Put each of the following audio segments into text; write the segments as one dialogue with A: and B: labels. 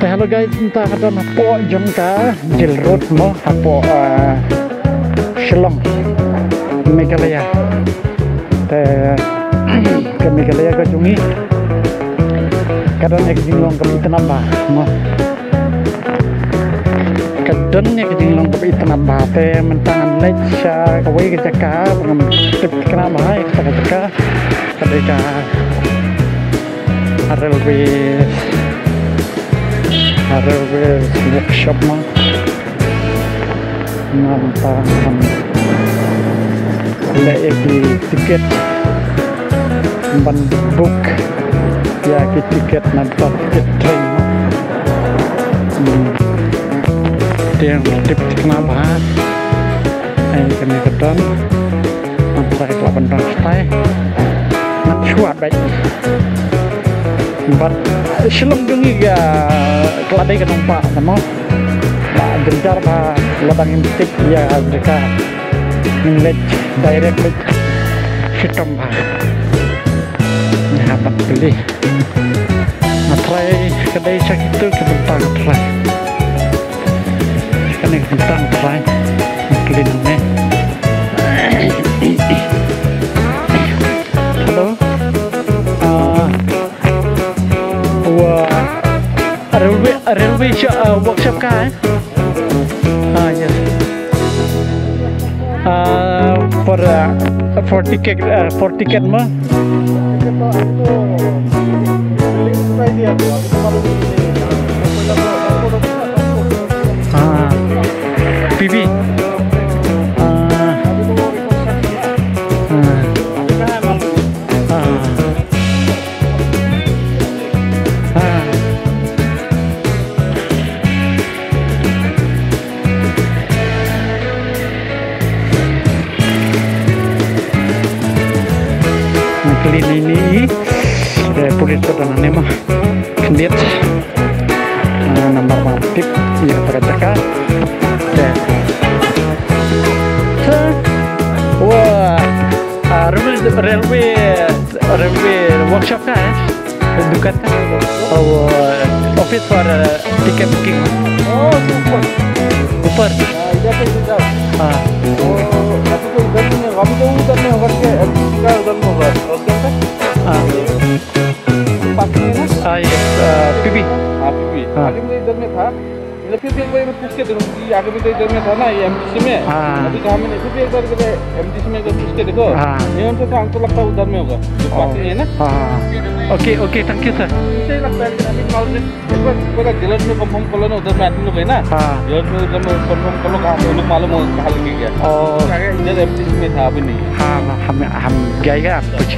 A: Hello guys, entah ada napo jengka Jil Road mo hapo Shillong Meghalaya te ke Meghalaya ka jungi kadang ek jinglong ke itanaba mo kadang ek jinglong ke itanaba te mentangan lecha kawai ke jaka pengam tip kenapa ek jaka kadeka railway workshop mah nampak lagi tiket ban book ya tiket nampak tiket train dia tip kenapa ini kami kedan nampak itu bandar stay nak cuat baik but Shillong dungi ya keladai ke nampak nama nak gencar pa ladang intik ya mereka ngelet direct lek hitam pa dapat beli nak try kedai cak itu kebentang try kan kebentang try clean ni hello railway workshop ka yes for ticket mah PB ini pulit pedanannya mah kendit nomor mantip ya terdekat wah railway workshop kan bukan kan office for ticket booking
B: oh super
A: ya
B: kan sudah tapi तो इधर में हम तो उधर में होकर के का उधर में होगा ओके पास में ना
A: yes PB
B: PB आगे में इधर में था मतलब फिर एक बार पूछ के देखो कि आगे भी तो इधर में था ना ये एमडीसी में अभी तो हमें फिर एक बार के एमडीसी में पूछ के देखो ये हमसे तो हमको लगता है उधर में होगा जो पास में है ना
A: ओके थैंक यू सर
B: इसे लगता है अभी कॉल में एक बार जिला में कंफर्म कर लो ना उधर में आदमी लोग है ना जिला में उधर में कंफर्म कर लो कहाँ से लोग मालूम हो कहाँ लगे क्या आगे इधर एमडीसी में था अभी नहीं
A: हम जाएगा कुछ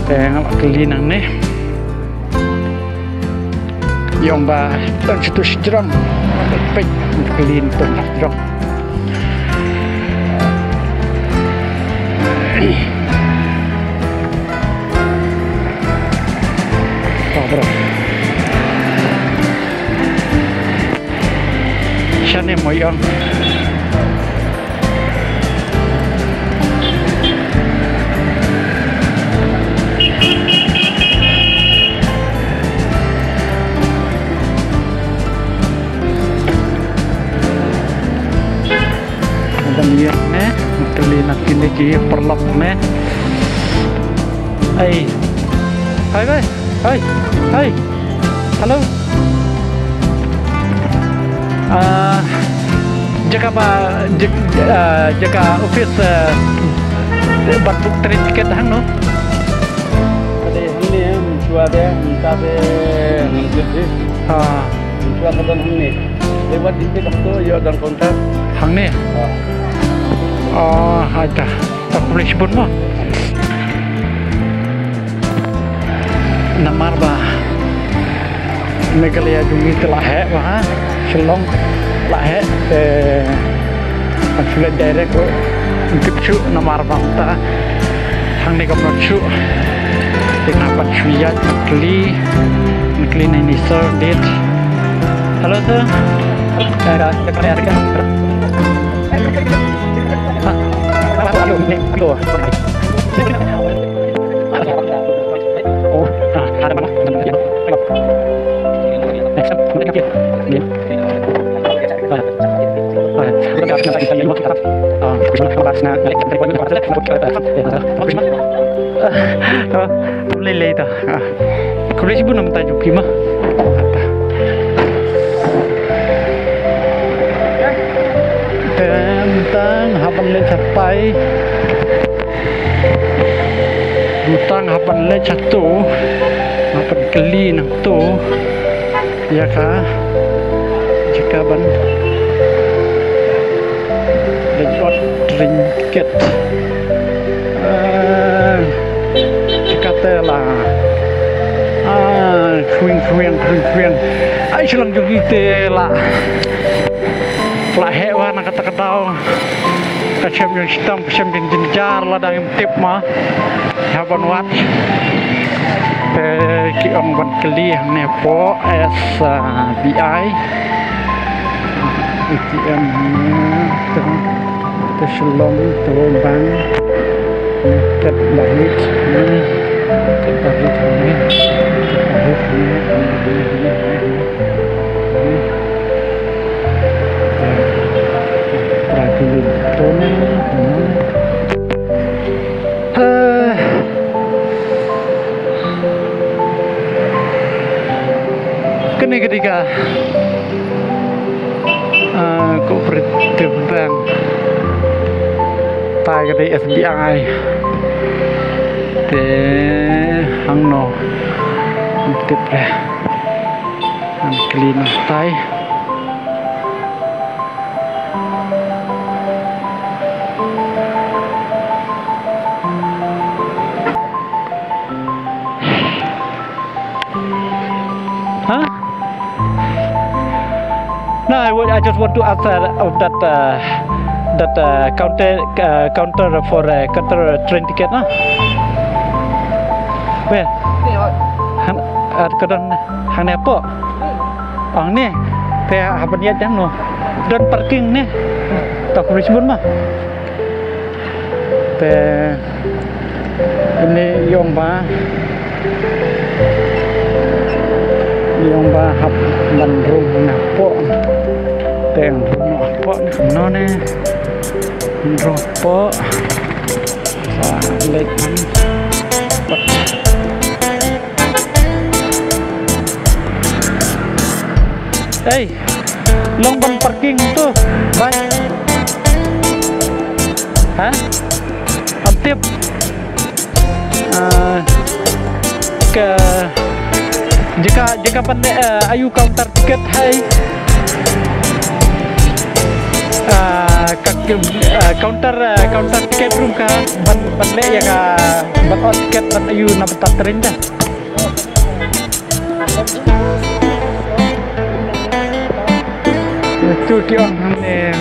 A: ngalak kelinang nih yang ba dan situ sejram pek kelin pun sejram bro sana moyang lihat nih terlihat kini ki perlap nih hai guys hai halo jaga office batu train tiket hang no
B: ada ini mencuba deh minta deh nanti mencuba kadang ini lewat tiket waktu ya dan kontak
A: hang nih ada tak boleh sebut mah namar bah Meghalaya jungi telah bah Shillong lah sudah direct untuk cu namar bang ta hang ni kamar cu kenapa cuya kli ini sir date halo sir ada harga oh ada mana Lele dah. Kulis pun nama tajuk kima. Tentang hapan le capai. Butang hapan le catu. Hapan keli nang tu. Ya kah? Jika ban. Lejot ringgit. Jika telah. Kering. Ay silang juga telah. Lah hewan nak kata tahu. Kacem yang hitam, kacem yang jenjar lah dengan tip mah. Haban wat. Kiong ban keli nepo SBI. ATM terselong terbang. Ket lahir ni, ket lahir ni. Kini ketika Cooperative Bank tai dari SBI te hangno tip lah clean tai huh? No, I just want to ask of that counter for counter train ticket, nah. Where? Kadang hang apa? Oh ni, kayak apa niat yang no? Dan parking ni, tak boleh sebut mah. Ini yang hap bandrung ngapo. Teng apa no ne? Dropo. Lek hey, long ban parking tu, baik. Hah? Antip. Jika pandai ayu counter tiket hai. Counter tiket room ka ban le ya ka ban tiket ban ayu na betatrin dah. Itu kiong ni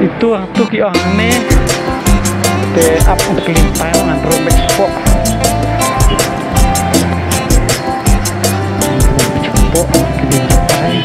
A: itu kiong ni te up kelimpai dengan robek spok kelimpai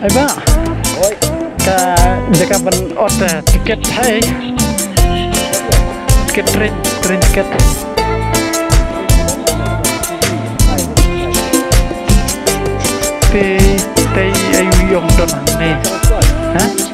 A: Ba, jika ban order tiket hai, tiket train tiket. Te ayu yong don ne, ha?